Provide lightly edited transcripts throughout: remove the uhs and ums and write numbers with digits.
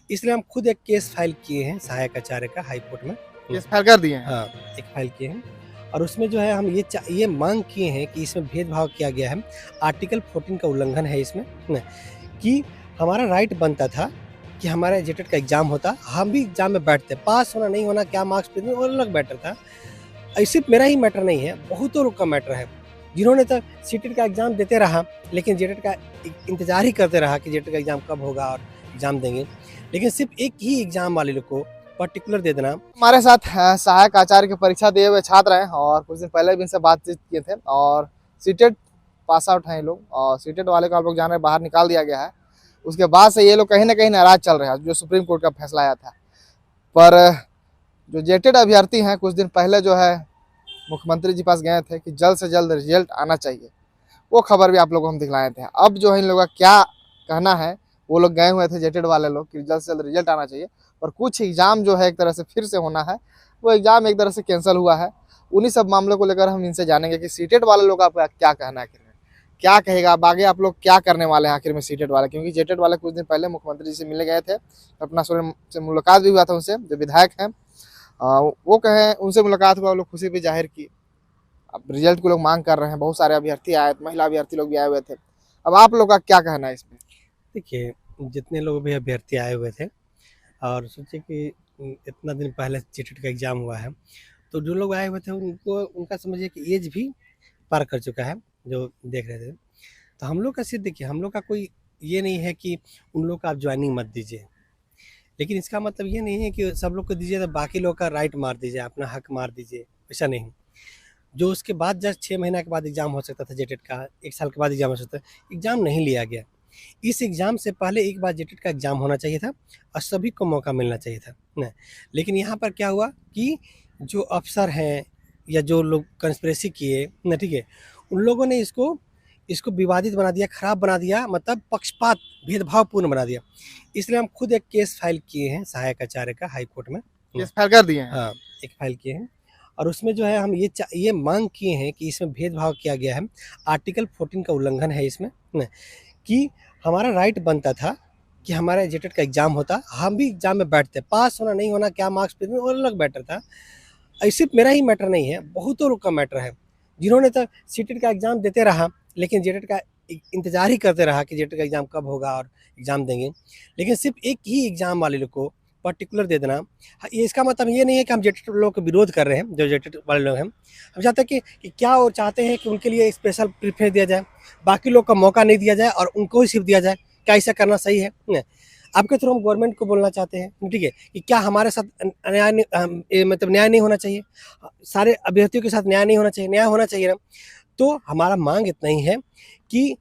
इसलिए हम खुद एक केस फाइल किए हैं सहायक आचार्य का हाई कोर्ट में। केस फाइल कर दिए हैं। हाँ, एक फाइल किए हैं और उसमें जो है हम ये मांग किए हैं कि इसमें भेदभाव किया गया है। आर्टिकल 14 का उल्लंघन है इसमें न, कि हमारा राइट बनता था कि हमारा जेटेट का एग्जाम होता, हम भी एग्जाम में बैठते, पास होना नहीं होना क्या मार्क्स पे और अलग मैटर था। सिर्फ मेरा ही मैटर नहीं है, बहुतों लोग का मैटर है जिन्होंने तो सीटेट का एग्जाम देते रहा लेकिन जेटेट का इंतजार ही करते रहा कि जेटेट का एग्जाम कब होगा और एग्जाम देंगे, लेकिन सिर्फ एक ही एग्जाम वाले लोग को पर्टिकुलर दे देना। हमारे साथ सहायक आचार्य की परीक्षा दिए हुए छात्र हैं और कुछ दिन पहले भी इनसे बातचीत किए थे और सीटेट पास आउट हैं ये लोग और सीटेट वाले को आप लोग जान रहे बाहर निकाल दिया गया है। उसके बाद से ये लोग कहीं ना कहीं नाराज चल रहे हैं जो सुप्रीम कोर्ट का फैसला आया था। पर जो जेटेड अभ्यर्थी हैं कुछ दिन पहले जो है मुख्यमंत्री जी पास गए थे कि जल्द से जल्द रिजल्ट आना चाहिए, वो खबर भी आप लोगों को हम दिखलाए थे। अब जो है इन लोगों का क्या कहना है, वो लोग गए हुए थे जेटेड वाले लोग कि जल्द से जल्द रिजल्ट आना चाहिए और कुछ एग्जाम जो है एक तरह से फिर से होना है, वो एग्जाम एक तरह से कैंसिल हुआ है। उन्हीं सब मामलों को लेकर हम इनसे जानेंगे कि सीटेट वाले लोग का क्या कहना है, क्या कहेगा, अब आगे आप लोग क्या करने वाले हैं आखिर में सीटेट वाले, क्योंकि जेटेट वाले कुछ दिन पहले मुख्यमंत्री जी से मिलने गए थे, अपना से मुलाकात भी हुआ था उनसे, जो विधायक हैं वो कहे उनसे मुलाकात हुआ, लोग खुशी भी जाहिर की। अब रिजल्ट को लोग मांग कर रहे हैं, बहुत सारे अभ्यर्थी आए, महिला अभ्यर्थी लोग भी आए हुए थे। अब आप लोग का क्या कहना है इसमें? देखिए, जितने लोग भी अभ्यर्थी आए हुए थे और सोचे कि इतना दिन पहले जेटेट का एग्जाम हुआ है, तो जो लोग आए हुए थे उनको उनका समझिए कि एज भी पार कर चुका है जो देख रहे थे। तो हम लोग का सिर्फ देखिए, हम लोग का कोई ये नहीं है कि उन लोग का आप ज्वाइनिंग मत दीजिए, लेकिन इसका मतलब ये नहीं है कि सब लोग को दीजिए तो बाकी लोग का राइट मार दीजिए, अपना हक मार दीजिए, ऐसा नहीं। जो उसके बाद जस्ट 6 महीना के बाद एग्जाम हो सकता था जेटेट का, 1 साल के बाद एग्जाम हो सकता था, एग्जाम नहीं लिया गया। इस एग्जाम से पहले एक बार जेटेट का एग्जाम होना चाहिए था और सभी को मौका मिलना चाहिए था ना। लेकिन यहाँ पर क्या हुआ कि जो अफसर हैं या जो लोग कंस्पिरेसी किए ना, ठीक है, उन लोगों ने इसको इसको विवादित बना दिया, खराब बना दिया, मतलब पक्षपात, भेदभावपूर्ण बना दिया। इसलिए हम खुद एक केस फाइल किए हैं सहायक आचार्य का हाई कोर्ट में। केस फाइल कर दिए हैं। हाँ, एक फाइल किए हैं और उसमें जो है हम ये मांग किए हैं कि इसमें भेदभाव किया गया है। आर्टिकल 14 का उल्लंघन है इसमें न, कि हमारा राइट बनता था कि हमारा जेटेट का एग्जाम होता, हम भी एग्जाम में बैठते, पास होना नहीं होना क्या मार्क्स पे और अलग मैटर था। सिर्फ मेरा ही मैटर नहीं है, बहुतों लोग का मैटर है जिन्होंने तो सीटेट का एग्जाम देते रहा लेकिन जेटेट का इंतजार ही करते रहा कि जेटेट का एग्जाम कब होगा और एग्जाम देंगे, लेकिन सिर्फ एक ही एग्जाम वाले लोग को पर्टिकुलर दे देना। ये इसका मतलब ये नहीं है कि हम जेटेट लोगों को विरोध कर रहे हैं, जो जेटेट वाले लोग हैं। हम चाहते हैं कि क्या वो चाहते हैं कि उनके लिए स्पेशल प्रेफरेंस दिया जाए, बाकी लोग का मौका नहीं दिया जाए और उनको ही सिर्फ दिया जाए। क्या ऐसा करना सही है? आपके थ्रू हम गवर्नमेंट को बोलना चाहते हैं, ठीक है, कि क्या हमारे साथ मतलब न्याय नहीं होना चाहिए, सारे अभ्यर्थियों के साथ न्याय नहीं होना चाहिए, न्याय होना चाहिए ना। तो हमारा मांग इतना ही है कि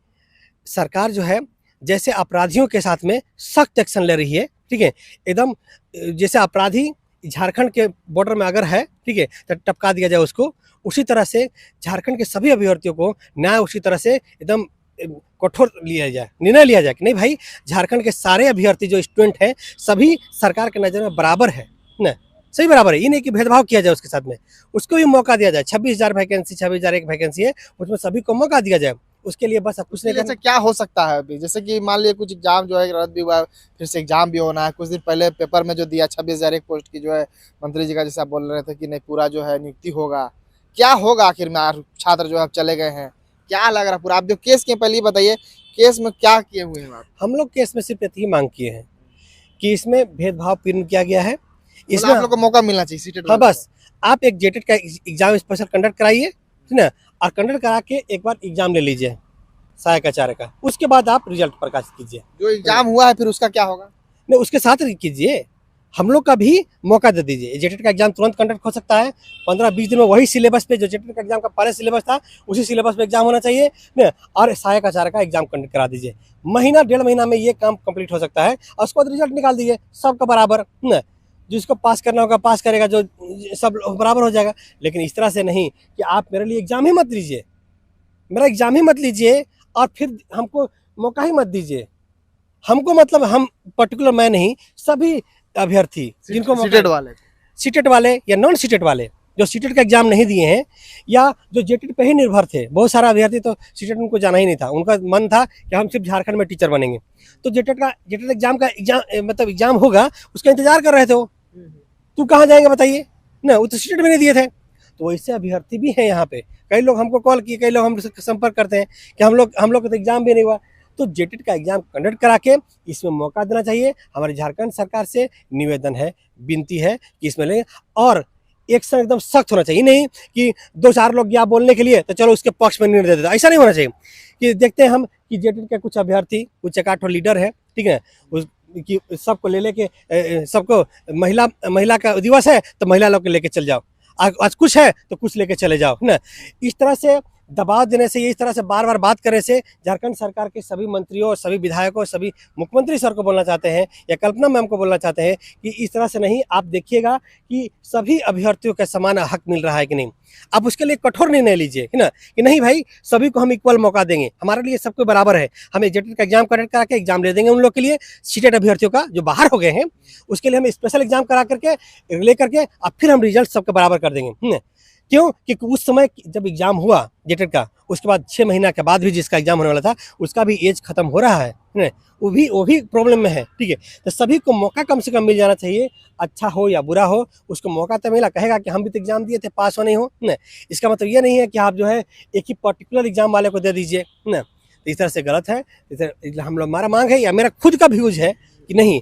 सरकार जो है जैसे अपराधियों के साथ में सख्त एक्शन ले रही है, ठीक है, एकदम जैसे अपराधी झारखंड के बॉर्डर में अगर है, ठीक है, तो टपका दिया जाए उसको, उसी तरह से झारखंड के सभी अभ्यर्थियों को न्याय उसी तरह से एकदम कठोर लिया जाए, निर्णय लिया जाए कि नहीं भाई, झारखंड के सारे अभ्यर्थी जो स्टूडेंट हैं सभी सरकार के नज़र में बराबर है ना, सही बराबर है। ये नहीं कि भेदभाव किया जाए उसके साथ में, उसको भी मौका दिया जाए। 26,000 वैकेंसी, 26,001 वैकेंसी है, उसमें सभी को मौका दिया जाए। उसके लिए बस कुछ नहीं जैसे क्या हो सकता है अभी, जैसे कि मान लीजिए कुछ एग्जाम जो है रद्द भी हुआ है, फिर से एग्जाम भी होना है। कुछ दिन पहले पेपर में जो दिया 26,001 पोस्ट की जो है मंत्री जी का, जैसे आप बोल रहे थे कि नहीं पूरा जो है नियुक्ति होगा, क्या होगा आखिर में? छात्र जो है चले गए हैं, क्या लग रहा पूरा? आप जो केस के पहले बताइए, केस में क्या किए हुए हैं आप? हम लोग केस में सिर्फ यही मांग किए हैं कि इसमें भेदभाव पूर्ण किया गया है, इसमें आप लोग को मौका मिलना चाहिए सीटेट। हाँ, बस आप एक जेटेट का एग्जाम स्पेशल कंडक्ट कराइए, ठीक ना, और कंडक्ट करा के एक बार एग्जाम ले लीजिए सहायक आचार्य का, उसके बाद आप रिजल्ट प्रकाशित कीजिए। जो एग्जाम हुआ है फिर उसका क्या होगा? नहीं, उसके साथ कीजिए, हम लोग का भी मौका दे दीजिए। जेटेट का एग्जाम तुरंत कंडक्ट हो सकता है, 15-20 दिन में वही सिलेबस पे जो जेटेट का एग्जाम का पहले सिलेबस था उसी सिलेबस पे एग्जाम होना चाहिए ना, और सहायक आचार्य का एग्जाम कंडक्ट करा दीजिए। महीना 1.5 महीना में ये काम कंप्लीट हो सकता है और उसके बाद रिजल्ट निकाल दीजिए, सबका बराबर ना, जिसको पास करना होगा पास करेगा, जो सब बराबर हो जाएगा। लेकिन इस तरह से नहीं कि आप मेरे लिए एग्जाम ही मत लीजिए, मेरा एग्जाम ही मत लीजिए और फिर हमको मौका ही मत दीजिए। हमको मतलब हम पर्टिकुलर मैं नहीं, सभी अभ्यर्थी जिनको सीटेट वाले सीटेट वाले या नॉन सीटेट वाले जो सीटेट का एग्जाम नहीं दिए हैं या जो जेटेट पे ही निर्भर थे, बहुत सारा अभ्यर्थी तो सीटेट उनको जाना ही नहीं था, उनका मन था कि हम सिर्फ झारखंड में टीचर बनेंगे, तो जेटेट एग्जाम का मतलब एग्जाम होगा उसका इंतजार कर रहे थे वो। तू कहाँ जाएंगे बताइए ना, वो तो सीटेट में नहीं दिए थे। तो वैसे अभ्यर्थी भी हैं यहाँ पे, कई लोग हमको कॉल किए, कई लोग हमसे संपर्क करते हैं कि हम लोग का तो एग्जाम भी नहीं हुआ। तो जेटेट का एग्जाम कंडक्ट करा के इसमें मौका देना चाहिए। हमारी झारखंड सरकार से निवेदन है, विनती है कि इसमें लें, और एक्शन एकदम सख्त होना चाहिए, नहीं कि 2-4 लोग या बोलने के लिए तो चलो उसके पक्ष में निर्णय दे देता, ऐसा नहीं होना चाहिए। कि देखते हैं हम कि जेटेट के कुछ अभ्यर्थी, कुछ एक आठ लीडर है, ठीक है, उस कि सबको ले लेके सबको महिला का दिवस है तो महिला लोग के लेके चल जाओ, आज कुछ है तो कुछ लेके चले जाओ, है ना। इस तरह से दबाव देने से, इस तरह से बार बार बात करने से झारखंड सरकार के सभी मंत्रियों, सभी विधायकों, सभी मुख्यमंत्री सर को बोलना चाहते हैं या कल्पना मैम को बोलना चाहते हैं कि इस तरह से नहीं, आप देखिएगा कि सभी अभ्यर्थियों का समान हक मिल रहा है कि नहीं। आप उसके लिए कठोर निर्णय लीजिए, है ना, कि नहीं भाई सभी को हम इक्वल मौका देंगे, हमारे लिए सबको बराबर है, हमें जेटेट का एग्जाम कंडक्ट करा के एग्जाम ले देंगे उन लोग के लिए, सीटेट अभ्यर्थियों का जो बाहर हो गए हैं उसके लिए हम स्पेशल एग्जाम करा करके ले करके अब फिर हम रिजल्ट सबके बराबर कर देंगे। क्यों? क्योंकि उस समय जब एग्जाम हुआ जेटेट का, उसके बाद 6 महीना के बाद भी जिसका एग्जाम होने वाला था उसका भी एज खत्म हो रहा है, वो भी प्रॉब्लम में है, ठीक है। तो सभी को मौका कम से कम मिल जाना चाहिए, अच्छा हो या बुरा हो उसको मौका तो मिला। कहेगा कि हम भी तो एग्जाम दिए थे, पास हो नहीं हो, ना, इसका मतलब ये नहीं है कि आप जो है एक ही पर्टिकुलर एग्जाम वाले को दे दीजिए ना, तो इस तरह से गलत है। हम लोग, हमारा मांग है या मेरा खुद का व्यूज है कि नहीं,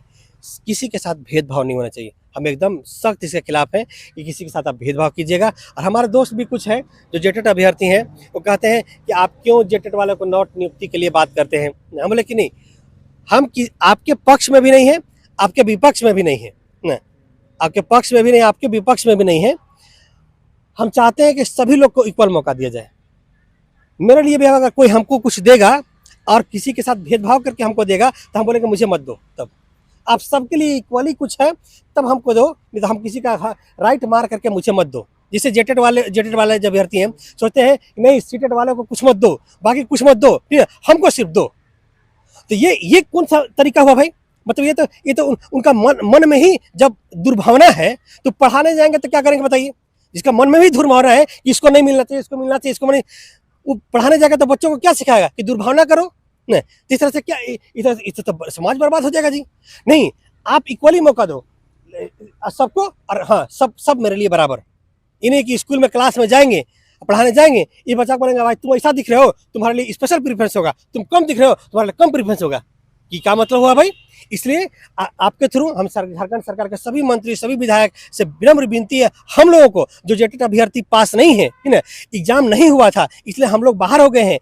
किसी के साथ भेदभाव नहीं होना चाहिए। हम एकदम सख्त इसके खिलाफ हैं कि किसी के साथ आप भेदभाव कीजिएगा। और हमारे दोस्त भी कुछ हैं जो जेटेट अभ्यर्थी हैं, वो कहते हैं कि आप क्यों जेटेट वाले को नोट नियुक्ति के लिए बात करते हैं। हम बोले कि नहीं, हम आपके पक्ष में भी नहीं है, आपके विपक्ष में भी नहीं है ना, आपके पक्ष में भी नहीं, आपके विपक्ष में भी नहीं है। हम चाहते हैं कि सभी लोग को इक्वल मौका दिया जाए। मेरे लिए भी अगर कोई हमको कुछ देगा और किसी के साथ भेदभाव करके हमको देगा तो हम बोलेंगे मुझे मत दो। तब आप सबके लिए इक्वली कुछ है तब हमको दो, नहीं तो हम किसी का राइट मार करके मुझे मत दो। जैसे जेटेट वाले जब अभ्यर्थी हैं सोचते हैं नहीं सीटेट वाले को कुछ मत दो, बाकी कुछ मत दो, ठीक है, हमको सिर्फ दो। तो ये कौन सा तरीका हुआ भाई? मतलब ये तो उनका मन में ही जब दुर्भावना है तो पढ़ाने जाएंगे तो क्या करेंगे बताइए? जिसका मन में भी दुर्भावना है कि इसको नहीं मिलना चाहिए, इसको मिलना चाहिए, इसको नहीं, वो पढ़ाने जाएगा तो बच्चों को क्या सिखाएगा कि दुर्भावना करो नहीं। इस तरह से क्या, इधर तो समाज बर्बाद हो जाएगा जी। नहीं, आप इक्वली मौका दो सबको, और हाँ सब मेरे लिए बराबर। इन्हें कि स्कूल में क्लास में जाएंगे, पढ़ाने जाएंगे, ये बच्चा बोलेंगे भाई तुम ऐसा दिख रहे हो, तुम्हारे लिए स्पेशल प्रेफरेंस होगा, तुम कम दिख रहे हो, तुम्हारे लिए कम प्रेफरेंस होगा। कि क्या मतलब हुआ भाई? इसलिए आपके थ्रू हम झारखंड सरकार के सभी मंत्री, सभी विधायक से विनम्र विनती है, हम लोगों को जो जेटेट अभ्यर्थी पास नहीं है ना, एग्जाम नहीं हुआ था इसलिए हम लोग बाहर हो गए हैं,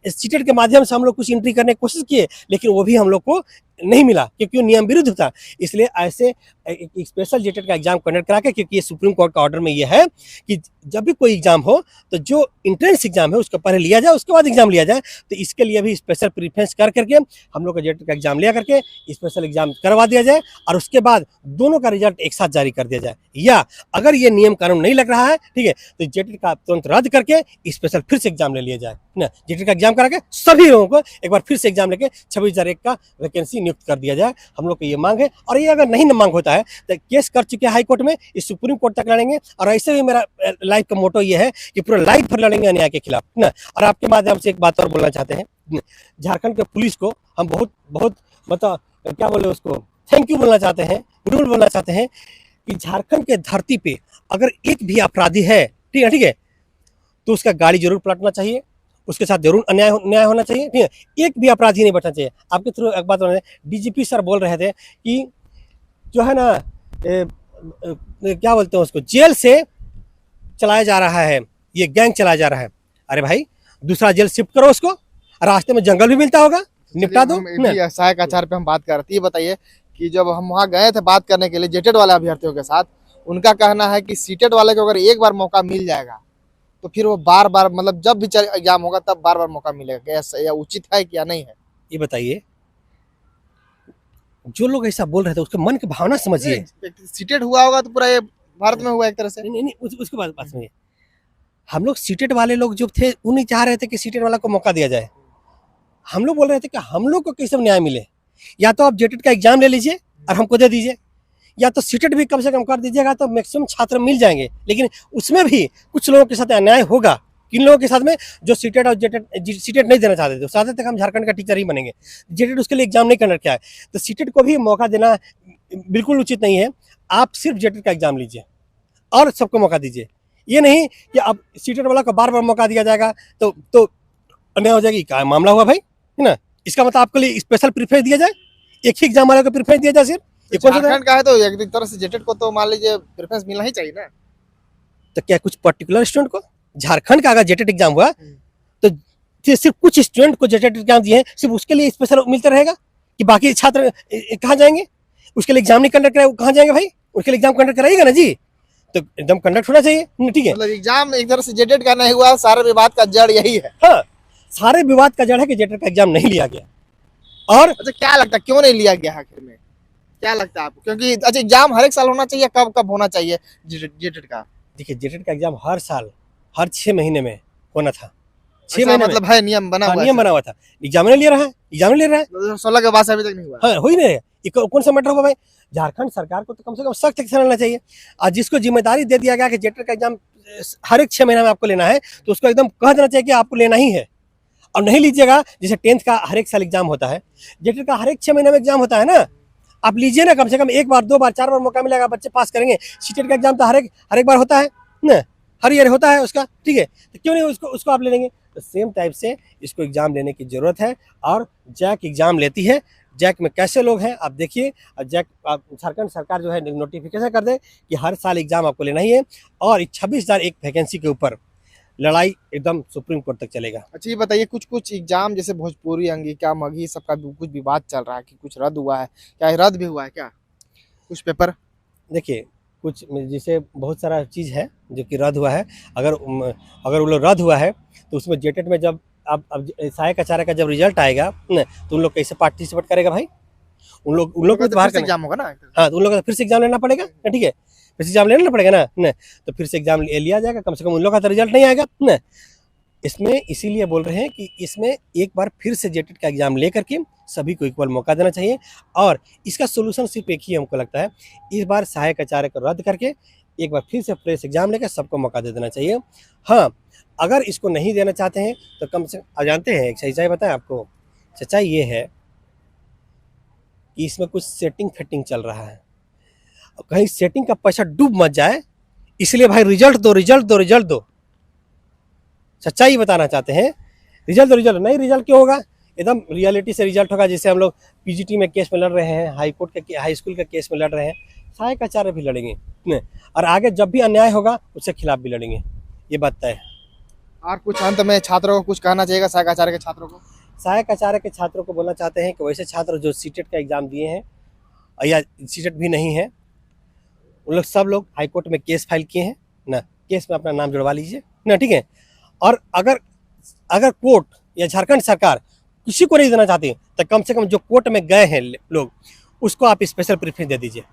सीटेट के माध्यम से हम लोग कुछ एंट्री करने की कोशिश किए लेकिन वो भी हम लोग को नहीं मिला क्योंकि वो नियम विरुद्ध था। इसलिए ऐसे एक स्पेशल जेटेट का एग्जाम कंडक्ट करा के, क्योंकि ये सुप्रीम कोर्ट का ऑर्डर में ये है कि जब भी कोई एग्जाम हो तो जो इंट्रेंस एग्जाम है उसको पहले लिया जाए, उसके बाद एग्जाम लिया जाए। तो इसके लिए भी स्पेशल प्रीफरेंस करके हम लोग का जेटेट का एग्जाम लिया करके स्पेशल एग्जाम करवा दिया जाए और उसके बाद दोनों का रिजल्ट एक साथ जारी कर दिया जाए। या अगर ये नियम कानून नहीं लग रहा है, ठीक है, तो जेटेट का तुरंत रद्द करके स्पेशल फिर से एग्जाम ले लिया जाए ना। जेटेट का एग्जाम करा के सभी लोगों को एक बार फिर से एग्जाम लेके 26,001 का वैकेंसी नियुक्त कर दिया जाए। हम लोग की ये मांग है और ये अगर नहीं मांग होता है तो केस कर चुके हैं हाई कोर्ट में, इस सुप्रीम कोर्ट तक लड़ेंगे। और ऐसे भी मेरा लाइफ का मोटो ये है कि पूरा लाइफ भर लड़ेंगे अन्याय के खिलाफ ना। और आपके माध्यम से एक बात और बोलना चाहते हैं, झारखंड के पुलिस को हम बहुत मतलब क्या बोले उसको, थैंक यू बोलना चाहते हैं, गुड बोलना चाहते हैं कि झारखंड के धरती पे अगर एक भी अपराधी है, ठीक है, तो उसका गाड़ी जरूर पलटना चाहिए, उसके साथ जरूर न्याय होना चाहिए, ठीक है, एक भी अपराधी नहीं बचना चाहिए। आपके थ्रू एक बात बोल, डीजीपी सर बोल रहे थे कि जो है ना क्या बोलते हैं उसको, जेल से चलाया जा रहा है, ये गैंग चलाया जा रहा है। अरे भाई दूसरा जेल शिफ्ट करो उसको, रास्ते में जंगल भी मिलता होगा, निपटा दो। सहायक आचार्य पे हम बात कर रहे थे, ये बताइए कि जब हम वहाँ गए थे बात करने के लिए जेटेट वाले अभ्यर्थियों के साथ, उनका कहना है कि सीटेट वाले को अगर एक बार मौका मिल जाएगा तो फिर वो बार बार, मतलब जब भी एग्जाम होगा तब बार बार मौका मिलेगा। या उचित है क्या नहीं है? ये बताइए, जो लोग ऐसा बोल रहे थे उसके मन की भावना समझिए। सीटेट हुआ होगा तो पूरा ये भारत में हुआ एक तरह से। नहीं, उसके बाद बात सुनिए। हम लोग सीटेट वाले लोग जो थे उन्हीं चाह रहे थे कि सीटेट वाला को मौका दिया जाए। हम लोग बोल रहे थे कि हम लोग को कैसे न्याय मिले, या तो आप जेटेट का एग्जाम ले लीजिए और हमको दे दीजिए, या तो सीटेट भी कम से कम कर दीजिएगा तो मैक्सिमम छात्र मिल जाएंगे। लेकिन उसमें भी कुछ लोगों के साथ अन्याय होगा। किन लोगों के साथ में? जो सीटेट और सीटेट नहीं देना चाहते थे, चाहते थे हम झारखंड का टीचर ही बनेंगे, जेटेट उसके लिए एग्जाम नहीं कंडक्ट किया है, तो सीटेट को भी मौका देना बिल्कुल उचित नहीं है। आप सिर्फ जेटेट का एग्जाम लीजिए और सबको मौका दीजिए। ये नहीं कि अब सीटेट वाला को बार बार मौका दिया जाएगा तो अन्याय हो जाएगी। क्या मामला हुआ भाई, है ना? इसका मतलब आपके लिए स्पेशल प्रिफरेंस दिया जाए, एक ही एग्जाम वाले को प्रिफरेंस दिया जाए सिर्फ? ये कौन सा? झारखंड का है तो एक तरह से जेटेट को तो मान लीजिए प्रेफरेंस मिलना ही चाहिए ना। तो क्या कुछ पर्टिकुलर स्टूडेंट को? झारखंड का अगर जेटेट एग्जाम हुआ तो सिर्फ कुछ स्टूडेंट को जेटेट एग्जाम दिए हैं, सिर्फ उसके लिए स्पेशल मिलता रहेगा कि बाकी छात्र कहाँ जाएंगे? उसके लिए एग्जाम नहीं कंडक्ट कराए, कहाँ जाएंगे भाई? उसके लिए एग्जाम कंडक्ट कराइएगा ना जी, तो एकदम कंडक्ट होना चाहिए। ठीक है, मतलब एग्जाम एक तरह से जेटेट का नहीं हुआ, सारे विवाद का जड़ यही है। हाँ, सारे विवाद का जड़ है कि जेटेट का एग्जाम नहीं लिया गया। और अच्छा, क्या लगता है क्यों नहीं लिया गया आखिर में? क्या लगता है आपको? क्योंकि अच्छा एग्जाम हर एक साल होना चाहिए, कब कब होना चाहिए जेटेट का? देखिए, जेटेट का एग्जाम हर साल हर 6 महीने में होना था। 6 ऐसा महीने मतलब है, नियम बना हाँ, हुआ नियम बना हुआ था। एग्जाम नहीं ले रहा है, एग्जाम नहीं ले रहा है। 2016 के बाद से अभी तक नहीं हुआ। हाँ, हो ही नहीं रहा है। ये कौन सा मैटर होगा भाई? झारखंड सरकार को तो कम से कम सख्त एक्शन लेना चाहिए। और जिसको जिम्मेदारी दे दिया गया कि जेटेट का एग्जाम हर एक 6 महीने में आपको लेना है, तो उसको एकदम कह देना चाहिए कि आपको लेना ही है। और नहीं लीजिएगा, जैसे 10th का हर एक साल एग्जाम होता है, जेटेट का हर एक 6 महीने में एग्जाम होता है ना, आप लीजिए ना, कम से कम 1 बार 2 बार 4 बार मौका मिलेगा, बच्चे पास करेंगे। सीटेट का एग्जाम तो हर एक बार होता है ना, हर ईयर होता है उसका। ठीक है, तो क्यों नहीं उसको आप ले लेंगे? तो सेम टाइप से इसको एग्जाम लेने की जरूरत है। और जैक एग्जाम लेती है, जैक में कैसे लोग हैं आप देखिए। और जैक झारखंड सरकार जो है नोटिफिकेशन कर दे कि हर साल एग्जाम आपको लेना ही है। और 26,001 वैकेंसी के ऊपर लड़ाई एकदम सुप्रीम कोर्ट तक चलेगा। अच्छा ये बताइए, कुछ कुछ एग्जाम जैसे भोजपुरी, अंगिका, मगही, सबका कुछ विवाद चल रहा है कि कुछ रद्द हुआ है, क्या ये रद्द भी हुआ है क्या कुछ पेपर? देखिए, कुछ जैसे बहुत सारा चीज़ है जो कि रद्द हुआ है। अगर वो लोग रद्द हुआ है तो उसमें जेटेट में जब अब सहायक आचार्य का जब रिजल्ट आएगा न, तो उन लोग कैसे पार्टिसिपेट करेगा भाई? उन लोग को तो बाहर करना एग्जाम होगा ना। हाँ, तो उन लोग का फिर से एग्जाम लेना पड़ेगा ना। ठीक है, फिर से एग्जाम लेना पड़ेगा ना, तो फिर से एग्जाम ले लिया जाएगा। कम से कम उन लोग का तो रिजल्ट नहीं आएगा ना इसमें। इसीलिए बोल रहे हैं कि इसमें एक बार फिर से जेटेट का एग्जाम ले करके सभी को इक्वल मौका देना चाहिए। और इसका सोल्यूशन सिर्फ एक ही हमको लगता है, इस बार सहायक आचार्य को रद्द करके एक बार फिर से फ्रेश एग्जाम लेकर सबको मौका दे देना चाहिए। हाँ, अगर इसको नहीं देना चाहते हैं तो कम से कम जानते हैं, एक सच्चाई बताएं आपको, सच्चाई ये है कि इसमें कुछ सेटिंग फेटिंग चल रहा है। कहीं सेटिंग का पैसा डूब मत जाए, इसलिए भाई रिजल्ट दो, रिजल्ट दो, रिजल्ट दो। सच्चाई बताना चाहते हैं, रिजल्ट दो, रिजल्ट नहीं। रिजल्ट क्यों होगा? एकदम रियलिटी से रिजल्ट होगा। जैसे हम लोग पीजीटी में केस में लड़ रहे हैं, हाई कोर्ट के हाई स्कूल के केस में लड़ रहे हैं, सहायक आचार्य भी लड़ेंगे और आगे जब भी अन्याय होगा उसके खिलाफ भी लड़ेंगे, ये बात तय है। और कुछ अंत में छात्रों को कुछ कहना चाहिएगा, सहायक आचार्य के छात्रों को? सहायक आचार्य के छात्रों को बोलना चाहते हैं कि वैसे छात्र जो सीटेट का एग्जाम दिए हैं या सीटेट भी नहीं है, उन लोग सब लोग हाई कोर्ट में केस फाइल किए हैं ना, केस में अपना नाम जुड़वा लीजिए ना। ठीक है, और अगर कोर्ट या झारखंड सरकार किसी को नहीं देना चाहती तो कम से कम जो कोर्ट में गए हैं लोग, उसको आप स्पेशल प्रेफरेंस दे दीजिए।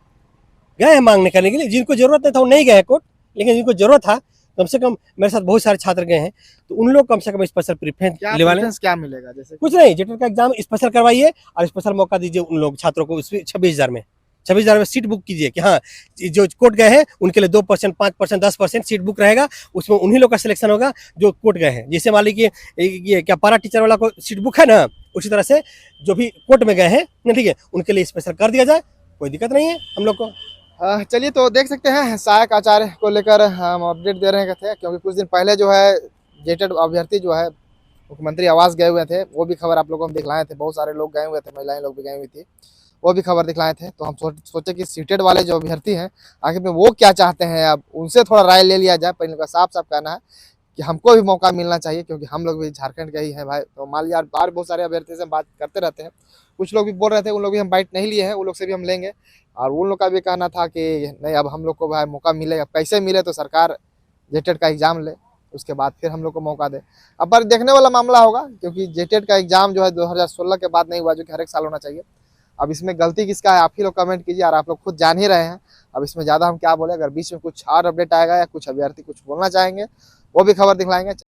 गए हैं मांगने करने के लिए, जिनको जरूरत नहीं था वो नहीं गए कोर्ट, लेकिन जिनको जरूरत था, कम से कम मेरे साथ बहुत सारे छात्र गए हैं, तो उन लोग कम से कम स्पेशल प्रेफरेंस दिलवा लें। क्या मिलेगा? जैसे कुछ नहीं, जेटेट का एग्जाम स्पेशल करवाइए और स्पेशल मौका दीजिए उन लोग छात्रों को। उसमें 26,000 में सीट बुक कीजिए कि हाँ, जो कोर्ट गए हैं उनके लिए 2%, 5%, 10% सीट बुक रहेगा। उसमें उन्हीं लोग का सिलेक्शन होगा जो कोर्ट गए हैं। जैसे मान लीजिए ये क्या पारा टीचर वाला को सीट बुक है ना, उसी तरह से जो भी कोर्ट में गए हैं ना, ठीक है, उनके लिए स्पेशल कर दिया जाए, कोई दिक्कत नहीं है हम लोग को। चलिए, तो देख सकते हैं सहायक आचार्य को लेकर हम अपडेट दे रहे थे, क्योंकि कुछ दिन पहले जो है जेटेड अभ्यर्थी जो है मुख्यमंत्री आवास गए हुए थे, वो भी खबर आप लोगों को हम दिखलाए थे। बहुत सारे लोग गए हुए थे, महिलाएं लोग भी गई हुई थी, वो भी खबर दिखलाए थे। तो हम सोचे कि सीटेड वाले जो अभ्यर्थी हैं आखिर में वो क्या चाहते हैं, अब उनसे थोड़ा राय ले लिया जाए। पहले का साफ साफ कहना है कि हमको भी मौका मिलना चाहिए, क्योंकि हम लोग भी झारखंड के ही हैं भाई। तो मान लिया बाहर बहुत सारे अभ्यर्थी से हम बात करते रहते हैं, कुछ लोग भी बोल रहे थे, उन लोग भी हम बाइट नहीं लिए हैं, उन लोग से भी हम लेंगे। और उन लोग का भी कहना था कि नहीं, अब हम लोग को भाई मौका मिलेगा, कैसे मिले तो सरकार जेटेट का एग्जाम ले, उसके बाद फिर हम लोग को मौका दे। अब पर देखने वाला मामला होगा, क्योंकि जेटेट का एग्जाम जो है 2016 के बाद नहीं हुआ, जो कि हर एक साल होना चाहिए। अब इसमें गलती किसका है आप ही लोग कमेंट कीजिए, और आप लोग खुद जान ही रहे हैं। अब इसमें ज़्यादा हम क्या बोले, अगर बीच में कुछ और अपडेट आएगा या कुछ अभ्यर्थी कुछ बोलना चाहेंगे, वो भी खबर दिखलाएंगे।